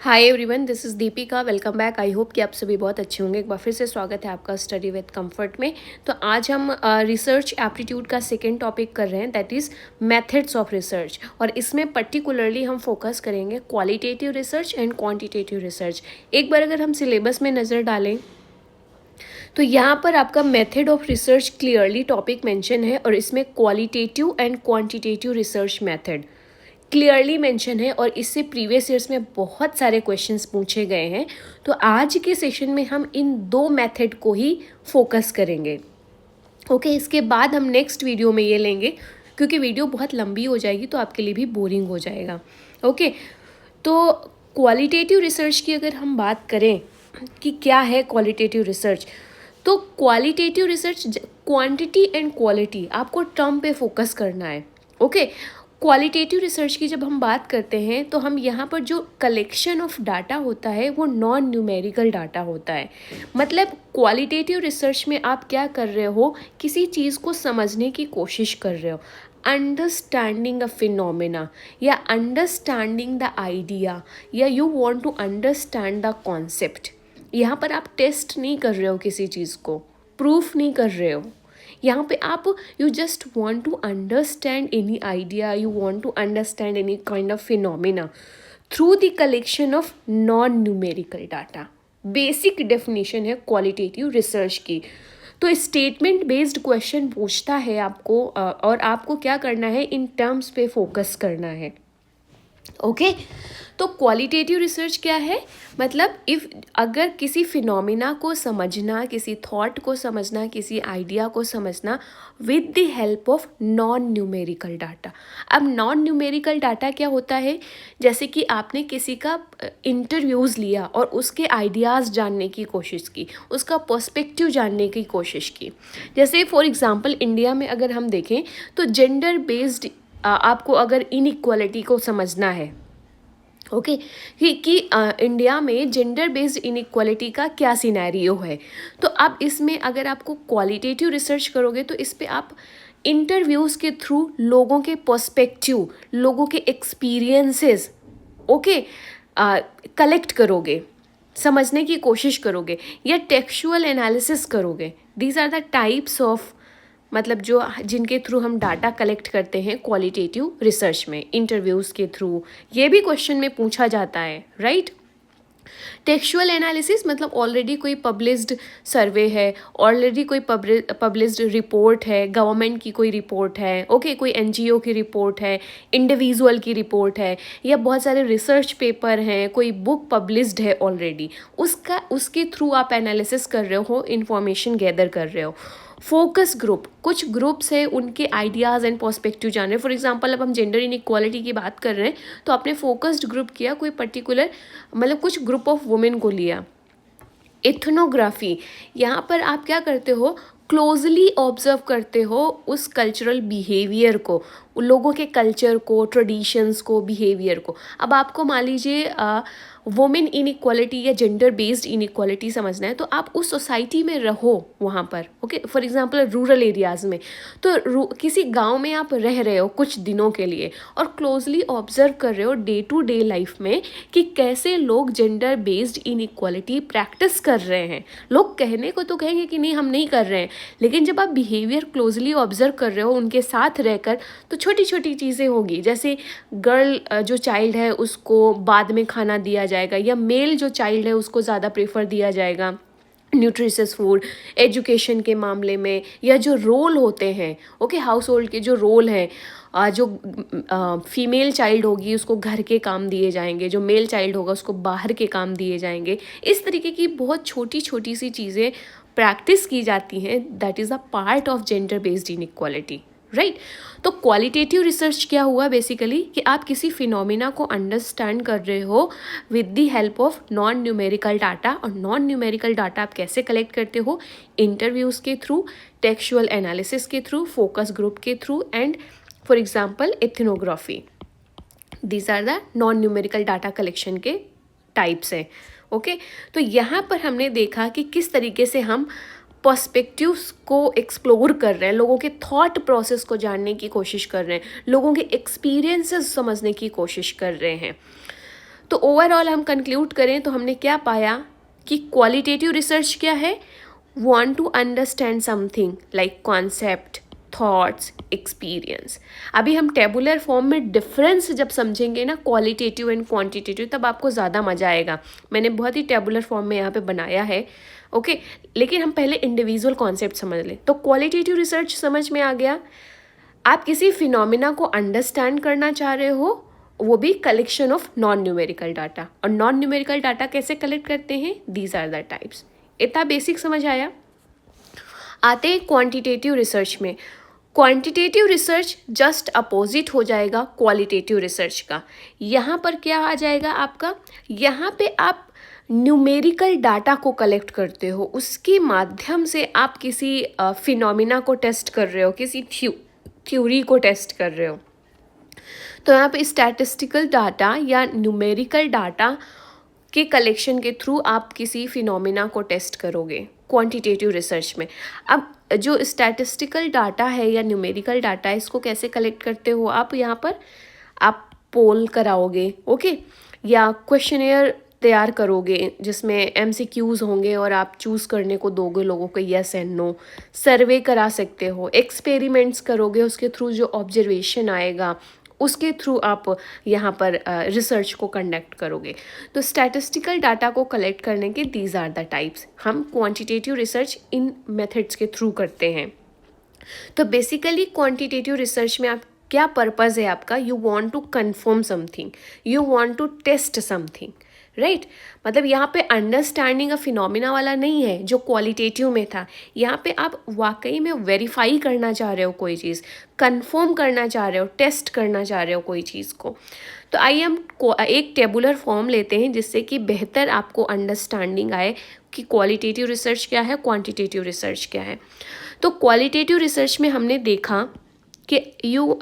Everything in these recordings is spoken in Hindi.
Hi everyone, this is Deepika. Welcome back. I hope कि आप सभी बहुत अच्छे होंगे। एक बार फिर से स्वागत है आपका स्टडी विद कंफर्ट में। तो आज हम रिसर्च एप्टीट्यूड का सेकेंड टॉपिक कर रहे हैं, that is methods of research. और इसमें पर्टिकुलरली हम फोकस करेंगे qualitative research and quantitative research. एक बार अगर हम सिलेबस में नज़र डालें तो यहाँ पर आपका method of research clearly topic mention है और इसमें qualitative and quantitative research method clearly mention है और इससे प्रीवियस ईयर्स में बहुत सारे क्वेश्चंस पूछे गए हैं। तो आज के सेशन में हम इन दो मेथड को ही फोकस करेंगे। ओके, इसके बाद हम नेक्स्ट वीडियो में ये लेंगे क्योंकि वीडियो बहुत लंबी हो जाएगी तो आपके लिए भी बोरिंग हो जाएगा। ओके, तो क्वालिटेटिव रिसर्च की अगर हम बात करें कि क्या है क्वालिटेटिव रिसर्च, तो qualitative research quantity and quality आपको टर्म पे फोकस करना है। ओके, क्वालिटेटिव रिसर्च की जब हम बात करते हैं तो हम यहाँ पर जो कलेक्शन ऑफ डाटा होता है वो नॉन न्यूमेरिकल डाटा होता है। मतलब क्वालिटेटिव रिसर्च में आप क्या कर रहे हो, किसी चीज़ को समझने की कोशिश कर रहे हो, अंडरस्टैंडिंग अ फिनोमेना या अंडरस्टैंडिंग द आइडिया, या you want to understand the concept. यहाँ पर आप टेस्ट नहीं कर रहे हो, किसी चीज़ को प्रूफ नहीं कर रहे हो। यहाँ पे आप you just want to understand any idea, you want to understand any kind of phenomena through the collection of non numerical data. Basic definition है क्वालिटेटिव रिसर्च की। तो स्टेटमेंट बेस्ड क्वेश्चन पूछता है आपको और आपको क्या करना है, इन टर्म्स पे फोकस करना है। ओके, तो क्वालिटेटिव रिसर्च क्या है, मतलब अगर किसी फिनोमिना को समझना, किसी थॉट को समझना, किसी आइडिया को समझना with the help of non numerical data. अब नॉन न्यूमेरिकल डाटा क्या होता है, जैसे कि आपने किसी का इंटरव्यूज़ लिया और उसके आइडियाज़ जानने की कोशिश की, उसका पर्सपेक्टिव जानने की कोशिश की। जैसे फॉर एग्जांपल इंडिया में अगर हम देखें तो जेंडर बेस्ड आपको अगर इनइक्वालिटी को समझना है, ओके, कि इंडिया में जेंडर बेस्ड इनइक्वालिटी का क्या सिनेरियो है, तो अब इसमें अगर आपको क्वालिटेटिव रिसर्च करोगे तो इस पे आप इंटरव्यूज़ के थ्रू लोगों के पर्सपेक्टिव, लोगों के एक्सपीरियंसेस, ओके, कलेक्ट करोगे, समझने की कोशिश करोगे या टेक्सचुअल एनालिसिस करोगे। These are the types of, मतलब जो जिनके थ्रू हम डाटा कलेक्ट करते हैं क्वालिटेटिव रिसर्च में, इंटरव्यूज़ के थ्रू। ये भी क्वेश्चन में पूछा जाता है, राइट। टेक्सचुअल एनालिसिस मतलब ऑलरेडी कोई पब्लिश्ड सर्वे है, ऑलरेडी कोई पब्लिश्ड रिपोर्ट है, गवर्नमेंट की कोई रिपोर्ट है, ओके, कोई एनजीओ की रिपोर्ट है, इंडिविजुअल की रिपोर्ट है, या बहुत सारे रिसर्च पेपर हैं, कोई बुक पब्लिश्ड है ऑलरेडी, उसके थ्रू आप एनालिसिस कर रहे हो, इंफॉर्मेशन गैदर कर रहे हो। फोकस ग्रुप, कुछ ग्रुप्स है, उनके आइडियाज़ एंड पर्सपेक्टिव जान रहे हैं। फॉर एग्जांपल अब हम जेंडर इनइक्वालिटी की बात कर रहे हैं तो आपने फोकस्ड ग्रुप किया, कोई पर्टिकुलर मतलब कुछ ग्रुप ऑफ वुमेन को लिया। एथनोग्राफी, यहाँ पर आप क्या करते हो, क्लोजली ऑब्जर्व करते हो उस कल्चरल बिहेवियर को, उन लोगों के कल्चर को, ट्रेडिशंस को, बिहेवियर को। अब आपको मान लीजिए वुमेन इनइक्वालिटी या जेंडर बेस्ड इनइक्वालिटी समझना है तो आप उस सोसाइटी में रहो वहाँ पर, okay, for example rural areas में, तो किसी गांव में आप रह रहे हो कुछ दिनों के लिए और क्लोजली ऑब्जर्व कर रहे हो डे टू डे लाइफ में कि कैसे लोग जेंडर बेस्ड इनइक्वालिटी प्रैक्टिस कर रहे हैं। लोग कहने को तो कहेंगे कि नहीं हम नहीं कर रहे हैं, लेकिन जब आप बिहेवियर क्लोजली ऑब्जर्व कर रहे हो उनके साथ रहकर, तो छोटी छोटी चीज़ें होगी, जैसे गर्ल जो चाइल्ड है उसको बाद में खाना दिया जाएगा या मेल जो चाइल्ड है उसको ज़्यादा प्रेफर दिया जाएगा न्यूट्रिशियस फूड, एजुकेशन के मामले में, या जो रोल होते हैं, ओके, हाउस होल्ड के जो रोल हैं, जो फीमेल चाइल्ड होगी उसको घर के काम दिए जाएंगे, जो मेल चाइल्ड होगा उसको बाहर के काम दिए जाएंगे। इस तरीके की बहुत छोटी छोटी सी चीज़ें प्रैक्टिस की जाती हैं, that is a part of gender based inequality, right. तो क्वालिटेटिव रिसर्च क्या हुआ बेसिकली, कि आप किसी फिनोमिना को अंडरस्टैंड कर रहे हो with the help of non numerical data. और नॉन न्यूमेरिकल डाटा आप कैसे कलेक्ट करते हो, इंटरव्यूज़ के थ्रू, टेक्सचुअल एनालिसिस के थ्रू, फोकस ग्रुप के through, and for example ethnography. These are the non numerical data collection के टाइप्स हैं, ओके। तो यहाँ पर हमने देखा कि किस तरीके से हम पर्सपेक्टिव्स को एक्सप्लोर कर रहे हैं, लोगों के थॉट प्रोसेस को जानने की कोशिश कर रहे हैं, लोगों के एक्सपीरियंसेस समझने की कोशिश कर रहे हैं। तो ओवरऑल हम कंक्लूड करें तो हमने क्या पाया कि क्वालिटेटिव रिसर्च क्या है, want to understand something like concept, thoughts, experience. अभी हम टेबुलर फॉर्म में डिफरेंस जब समझेंगे ना क्वालिटेटिव एंड क्वांटिटेटिव, तब आपको ज़्यादा मज़ा आएगा. मैंने बहुत ही टेबुलर फॉर्म में यहाँ पे बनाया है, ओके. लेकिन हम पहले इंडिविजुअल कॉन्सेप्ट समझ लें. तो क्वालिटेटिव रिसर्च समझ में आ गया, आप किसी फिनोमिना को अंडरस्टैंड करना चाह रहे हो, वो भी collection of non numerical data. और नॉन न्यूमेरिकल डाटा कैसे कलेक्ट करते हैं, दीज आर द टाइप्स. इतना बेसिक समझ आया. आते हैं क्वांटिटेटिव रिसर्च में. क्वांटिटेटिव रिसर्च जस्ट अपोजिट हो जाएगा क्वालिटेटिव रिसर्च का. यहाँ पर क्या आ जाएगा आपका, यहाँ पे आप न्यूमेरिकल डाटा को कलेक्ट करते हो, उसके माध्यम से आप किसी फिनोमिना को टेस्ट कर रहे हो, किसी थ्योरी को टेस्ट कर रहे हो. तो यहाँ पे स्टैटिस्टिकल डाटा या न्यूमेरिकल डाटा के कलेक्शन के थ्रू आप किसी फिनोमिना को टेस्ट करोगे क्वांटिटेटिव रिसर्च में. अब जो स्टैटिस्टिकल डाटा है या न्यूमेरिकल डाटा है, इसको कैसे कलेक्ट करते हो आप, यहाँ पर आप पोल कराओगे, ओके, या क्वेश्चनेयर तैयार करोगे जिसमें एमसीक्यूज़ होंगे और आप चूज़ करने को दोगे लोगों को येस एंड नो. सर्वे करा सकते हो, एक्सपेरिमेंट्स करोगे, उसके थ्रू जो ऑब्जर्वेशन आएगा उसके थ्रू आप यहाँ पर रिसर्च को कंडक्ट करोगे. तो स्टैटिस्टिकल डाटा को कलेक्ट करने के दीज आर द टाइप्स. हम क्वांटिटेटिव रिसर्च इन मेथड्स के थ्रू करते हैं. तो बेसिकली क्वांटिटेटिव रिसर्च में आप क्या पर्पज़ है आपका, you want to confirm something, you want to test something, right. मतलब यहाँ पे अंडरस्टैंडिंग अ फिनोमिना वाला नहीं है जो क्वालिटेटिव में था. यहाँ पे आप वाकई में वेरीफाई करना चाह रहे हो कोई चीज़, कंफर्म करना चाह रहे हो, टेस्ट करना चाह रहे हो कोई चीज़ को. तो आइए हम एक टेबुलर फॉर्म लेते हैं जिससे कि बेहतर आपको अंडरस्टैंडिंग आए कि क्वालिटेटिव रिसर्च क्या है, क्वांटिटेटिव रिसर्च क्या है. तो क्वालिटेटिव रिसर्च में हमने देखा कि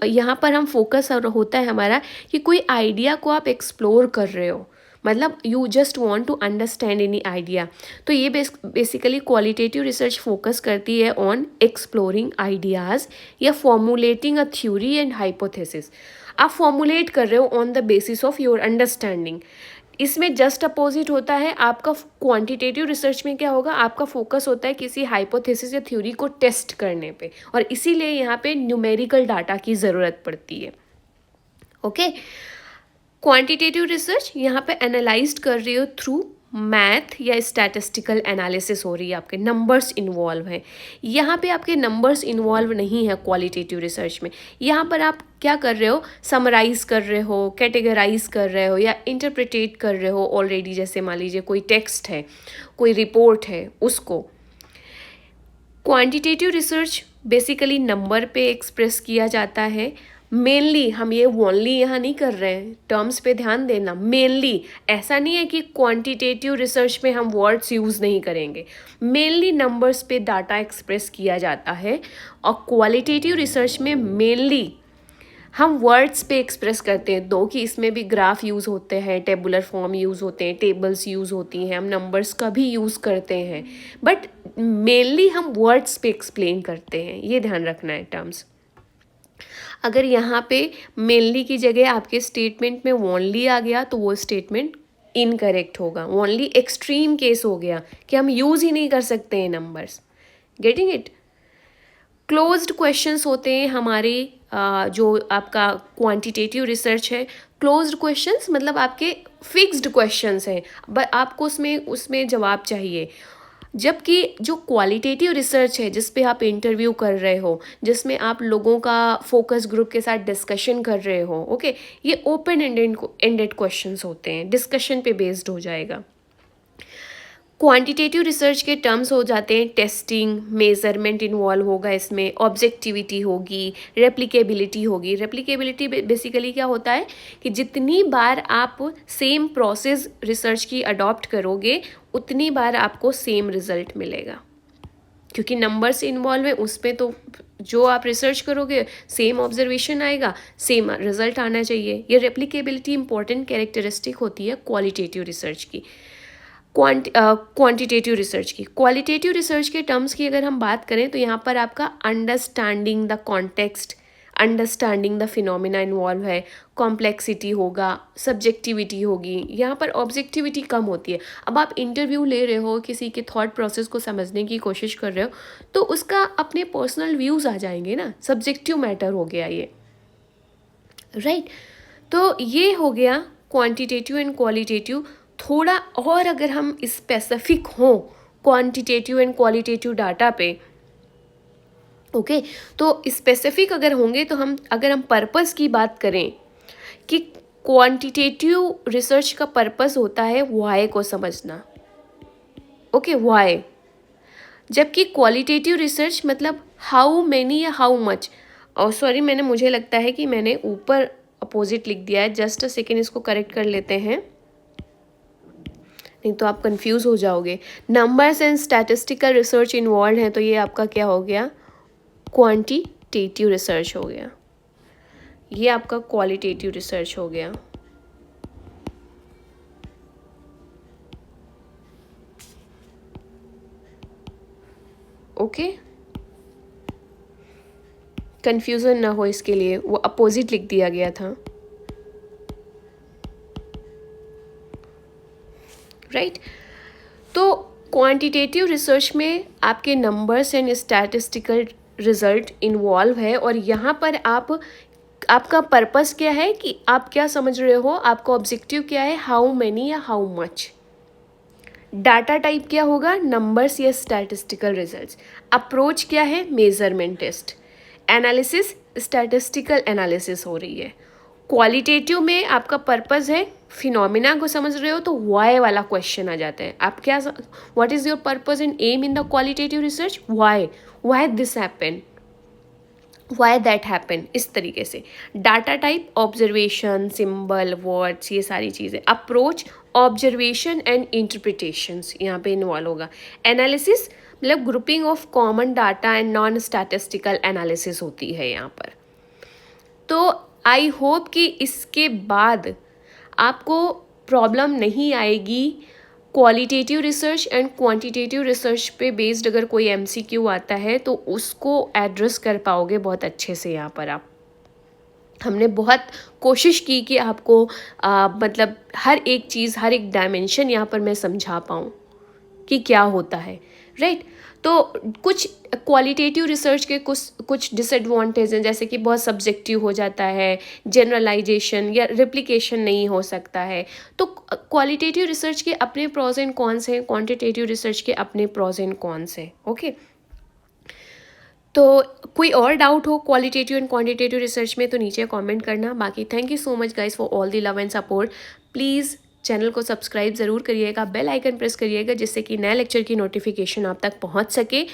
यहाँ पर हम फोकस होता है हमारा कि कोई आइडिया को आप एक्सप्लोर कर रहे हो, मतलब you just want to understand any idea. तो ये बेसिकली क्वालिटेटिव रिसर्च फोकस करती है ऑन एक्सप्लोरिंग आइडियाज़ या formulating a theory and hypothesis. आप फॉर्मुलेट कर रहे हो on the basis of your understanding. इसमें जस्ट अपोजिट होता है आपका क्वांटिटेटिव रिसर्च में क्या होगा, आपका फोकस होता है किसी हाइपोथेसिस या थ्योरी को टेस्ट करने पे, और इसीलिए यहाँ पे न्यूमेरिकल डाटा की ज़रूरत पड़ती है, ओके. क्वांटिटेटिव रिसर्च यहाँ पे एनालाइज कर रही हो थ्रू मैथ या स्टैटिस्टिकल एनालिसिस हो रही है, आपके नंबर्स इन्वॉल्व हैं. यहाँ पे आपके नंबर्स इन्वॉल्व नहीं है क्वालिटेटिव रिसर्च में. यहाँ पर आप क्या कर रहे हो, समराइज कर रहे हो, कैटेगराइज कर रहे हो या इंटरप्रिटेट कर रहे हो ऑलरेडी. जैसे मान लीजिए कोई टेक्स्ट है, कोई रिपोर्ट है, उसको. क्वांटिटेटिव रिसर्च बेसिकली नंबर पे एक्सप्रेस किया जाता है. मेनली हम ये ओनली यहाँ नहीं कर रहे हैं, टर्म्स पे ध्यान देना. मेनली ऐसा नहीं है कि क्वांटिटेटिव रिसर्च में हम वर्ड्स यूज़ नहीं करेंगे, मेनली नंबर्स पे डाटा एक्सप्रेस किया जाता है. और क्वालिटेटिव रिसर्च में मेनली हम वर्ड्स पे एक्सप्रेस करते हैं, दो कि इसमें भी ग्राफ यूज़ होते हैं, टेबुलर फॉर्म यूज़ होते हैं, टेबल्स यूज़ होती हैं, हम नंबर्स का भी यूज़ करते हैं, बट मेनली हम वर्ड्स पे एक्सप्लेन करते हैं. ये ध्यान रखना है टर्म्स. अगर यहाँ पे मेनली की जगह आपके स्टेटमेंट में ओनली आ गया तो वो स्टेटमेंट इनकरेक्ट होगा. ओनली एक्सट्रीम केस हो गया कि हम यूज़ ही नहीं कर सकते हैं numbers. Getting it. Closed questions होते हैं हमारे जो आपका क्वांटिटेटिव रिसर्च है. क्लोज्ड क्वेश्चंस मतलब आपके फिक्स्ड क्वेश्चंस हैं, बट आपको उसमें जवाब चाहिए. जबकि जो क्वालिटेटिव रिसर्च है जिस पे आप इंटरव्यू कर रहे हो, जिसमें आप लोगों का फोकस ग्रुप के साथ डिस्कशन कर रहे हो, ओके, ये ओपन एंडेड क्वेश्चंस होते हैं, डिस्कशन पे बेस्ड हो जाएगा. क्वांटिटेटिव रिसर्च के टर्म्स हो जाते हैं टेस्टिंग, मेजरमेंट इन्वॉल्व होगा इसमें, ऑब्जेक्टिविटी होगी, रेप्लिकेबिलिटी होगी. रेप्लिकेबिलिटी बेसिकली क्या होता है कि जितनी बार आप सेम प्रोसेस रिसर्च की अडॉप्ट करोगे उतनी बार आपको सेम रिजल्ट मिलेगा, क्योंकि नंबर्स इन्वॉल्व है उसमें. तो जो आप रिसर्च करोगे सेम ऑब्जर्वेशन आएगा, सेम रिजल्ट आना चाहिए. ये रेप्लिकेबिलिटी इंपॉर्टेंट कैरेक्टरिस्टिक होती है क्वालिटेटिव रिसर्च की. क्वांटिटेटिव रिसर्च की. क्वालिटेटिव रिसर्च के टर्म्स की अगर हम बात करें तो यहाँ पर आपका understanding the context, understanding the phenomena involve है, कॉम्प्लेक्सिटी होगा, सब्जेक्टिविटी होगी, यहाँ पर ऑब्जेक्टिविटी कम होती है। अब आप इंटरव्यू ले रहे हो, किसी के थॉट प्रोसेस को समझने की कोशिश कर रहे हो, तो उसका अपने पर्सनल व्यूज़ आ जाएंगे ना, सब्जेक्टिव मैटर हो गया ये, राइट। तो ये हो गया क्वांटिटेटिव एंड क्वालिटेटिव। थोड़ा और अगर हम स्पेसिफिक हों क्वांटिटेटिव एंड क्वालिटेटिव डाटा पे, ओके, तो स्पेसिफिक अगर होंगे तो अगर हम पर्पस की बात करें कि क्वांटिटेटिव रिसर्च का पर्पस होता है वाई को समझना, ओके, वाई, जबकि क्वालिटेटिव रिसर्च मतलब हाउ मैनी या हाउ मच। और सॉरी, मुझे लगता है कि मैंने ऊपर अपोजिट लिख दिया है, जस्ट अ सेकेंड, इसको करेक्ट कर लेते हैं, नहीं तो आप कंफ्यूज हो जाओगे। Numbers and statistical research involve हैं, तो ये आपका क्या हो गया, क्वांटिटेटिव रिसर्च हो गया, ये आपका क्वालिटेटिव रिसर्च हो गया। ओके, कंफ्यूजन ना हो इसके लिए वो अपोजिट लिख दिया गया था, राइट। तो क्वांटिटेटिव रिसर्च में आपके numbers and statistical result involve है, और यहाँ पर आपका पर्पस क्या है कि आप क्या समझ रहे हो, आपका ऑब्जेक्टिव क्या है, हाउ मैनी या हाउ मच। डाटा टाइप क्या होगा, नंबर्स या स्टैटिस्टिकल रिजल्ट्स। अप्रोच क्या है, measurement test. Analysis, statistical analysis हो रही है। क्वालिटेटिव में आपका पर्पस है फिनोमिना को समझ रहे हो, तो वाई वाला क्वेश्चन आ जाता है। आप क्या, what is your purpose and aim in the qualitative research, why this happen, why that happen, इस तरीके से। Data type observation, symbol, words, ये सारी चीज़ें। अप्रोच ऑब्जर्वेशन एंड इंटरप्रिटेशंस यहाँ पे इन्वॉल्व होगा। एनालिसिस मतलब grouping of common data and non statistical analysis होती है यहाँ पर। तो आई होप कि इसके बाद आपको प्रॉब्लम नहीं आएगी। Qualitative research and quantitative research पे बेस्ड अगर कोई एमसीक्यू आता है तो उसको एड्रेस कर पाओगे बहुत अच्छे से। यहाँ पर हमने बहुत कोशिश की कि आपको मतलब हर एक चीज़, हर एक डायमेंशन यहाँ पर मैं समझा पाऊँ कि क्या होता है, राइट। तो कुछ क्वालिटेटिव रिसर्च के कुछ डिसएडवांटेज हैं, जैसे कि बहुत सब्जेक्टिव हो जाता है, जनरलाइजेशन या रिप्लिकेशन नहीं हो सकता है। तो क्वालिटेटिव रिसर्च के अपने प्रोज एंड कॉन्स हैं, क्वांटिटेटिव रिसर्च के अपने प्रोज एंड कॉन्स हैं, ओके। तो कोई और डाउट हो क्वालिटेटिव एंड क्वांटिटेटिव रिसर्च में तो नीचे कमेंट करना। बाकी thank you so much guys for all the love and support. Please channel को सब्सक्राइब ज़रूर करिएगा, बेल आइकन प्रेस करिएगा, जिससे कि नए लेक्चर की नोटिफिकेशन आप तक पहुंच सके।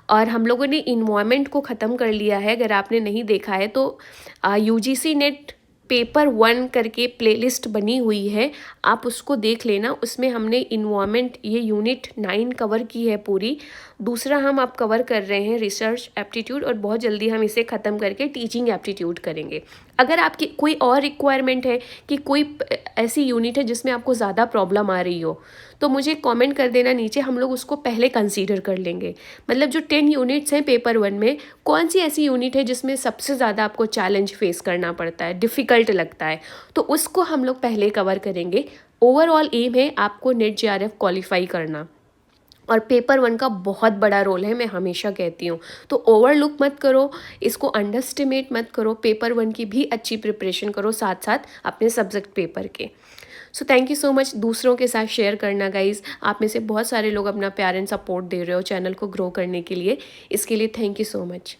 और हम लोगों ने इन्वायरमेंट को ख़त्म कर लिया है, अगर आपने नहीं देखा है तो यूजीसी नेट पेपर 1 करके प्लेलिस्ट बनी हुई है, आप उसको देख लेना। उसमें हमने इन्वायरमेंट ये यूनिट 9 कवर की है पूरी। दूसरा हम आप कवर कर रहे हैं रिसर्च एप्टीट्यूड, और बहुत जल्दी हम इसे ख़त्म करके टीचिंग एप्टीट्यूड करेंगे। अगर आपकी कोई और रिक्वायरमेंट है कि कोई ऐसी यूनिट है जिसमें आपको ज़्यादा प्रॉब्लम आ रही हो, तो मुझे कमेंट कर देना नीचे, हम लोग उसको पहले कंसीडर कर लेंगे। मतलब जो 10 यूनिट्स हैं पेपर 1 में, कौन सी ऐसी यूनिट है जिसमें सबसे ज़्यादा आपको चैलेंज फेस करना पड़ता है, डिफ़िकल्ट लगता है, तो उसको हम लोग पहले कवर करेंगे। ओवरऑल एम है आपको नेट जेआरएफ क्वालिफाई करना, और पेपर 1 का बहुत बड़ा रोल है, मैं हमेशा कहती हूँ। तो ओवरलुक मत करो, इसको अंडरस्टिमेट मत करो। पेपर 1 की भी अच्छी प्रिपरेशन करो साथ साथ अपने सब्जेक्ट पेपर के। So thank you so much. दूसरों के साथ शेयर करना गाइज, आप में से बहुत सारे लोग अपना प्यार एंड सपोर्ट दे रहे हो चैनल को ग्रो करने के लिए, इसके लिए थैंक यू सो मच।